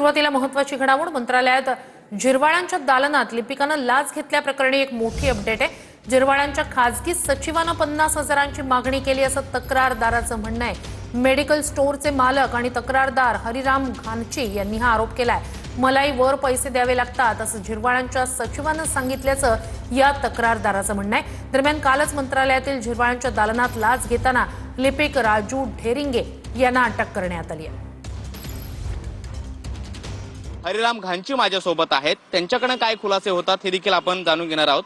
सुरुवातीला महत्त्वाची घडामोड मंत्रालयात जिरवाळ्यांच्या दालनात लिपिकानं लाच घेतल्याप्रकरणी एक मोठी अपडेट आहे। जिरवाळ्यांच्या खासगी सचिवानं 50,000ची मागणी केली असं तक्रारदाराचं म्हणणं आहे। मेडिकल स्टोअरचे मालक आणि तक्रारदार हरिराम घानची यांनी हा आरोप केलाय। मलाही वर पैसे द्यावे लागतात असं जिरवाळ्यांच्या सचिवानं सांगितल्याचं या तक्रारदाराचं म्हणणं आहे। दरम्यान कालच मंत्रालयातील जिरवाळ्यांच्या दालनात लाच घेताना लिपिक राजू ढेरिंगे यांना अटक करण्यात आली आहे। हरिराम घानची माझ्यासोबत आहेत। त्यांच्याकडे काय खुलासे होतात हे देखील आपण जाणून घेणार आहोत।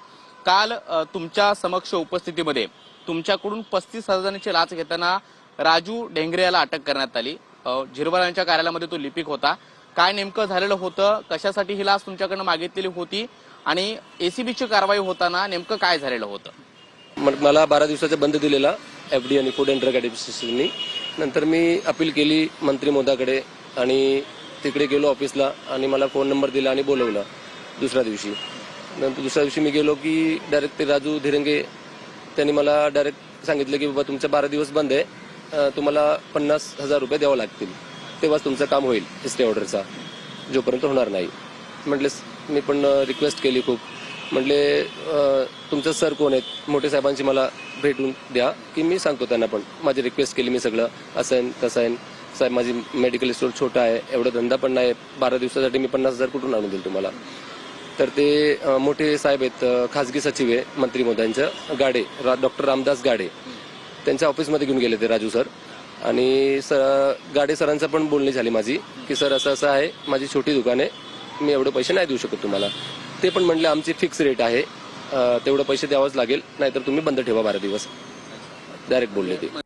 काल तुमच्या समक्ष उपस्थितीमध्ये तुमच्याकडून 35,000ची लाच घेताना राजू ढेंगरे याला अटक करण्यात आली। जिरवाळ्यांच्या कार्यालयामध्ये तो लिपिक होता। काय नेमकं झालेलं होतं, कशासाठी ही लाच तुमच्याकडनं मागितलेली होती आणि एसीबीची कारवाई होताना नेमकं काय झालेलं होतं? मला 12 दिवसाचा बंद दिलेला एफडी आणि फूड अँड ड्रग ॲडमिनिस्ट्रेशननी। नंतर मी अपील केली मंत्री महोदयाकडे आणि तिकडे गेलो ऑफिसला आणि मला फोन नंबर दिला आणि बोलवलं दुसऱ्या दिवशी। नंतर दुसऱ्या दिवशी मी गेलो की डायरेक्ट ते राजू ढेरंगे त्यांनी मला डायरेक्ट सांगितलं की बाबा तुमचा 12 दिवस बंद आहे, तुम्हाला 50,000 रुपये द्यावं लागतील, तेव्हाच तुमचं काम होईल स्टे ऑर्डरचा, जोपर्यंत होणार नाही। म्हटले मी पण रिक्वेस्ट केली खूप, म्हटले तुमचं सर कोण आहेत, मोठे साहेबांची मला भेटून द्या की मी सांगतो त्यांना। पण माझी रिक्वेस्ट केली मी सगळं असं आहे तसं आहे, साहेब माझी मेडिकल स्टोअर छोटा आहे, एवढा धंदा पण नाही, 12 दिवसासाठी मी 50,000 कुठून आणून देईल तुम्हाला। तर ते मोठे साहेब आहेत, खासगी सचिव आहे मंत्री महोदयांचं, गाडे डॉक्टर रामदास गाडे, त्यांच्या ऑफिसमध्ये घेऊन गेले ते राजू सर। आणि गाडे सरांचं पण बोलणी झाली माझी की सर असं असं आहे, माझी छोटी दुकान आहे, मी एवढे पैसे नाही देऊ शकत तुम्हाला। ते पण म्हणले आमची फिक्स रेट आहे, तेवढे पैसे द्यावंच लागेल, नाहीतर तुम्ही बंद ठेवा 12 दिवस, डायरेक्ट बोलले ते।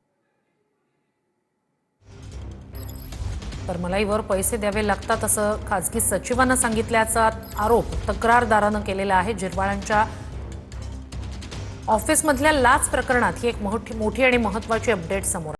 तर मलाही वर पैसे द्यावे लागतात असं खासगी सचिवानं सांगितल्याचा आरोप तक्रारदारानं केलेला आहे। जिरवाळ्यांच्या ऑफिसमधल्या लाच प्रकरणात ही एक मोठी आणि महत्त्वाची अपडेट समोर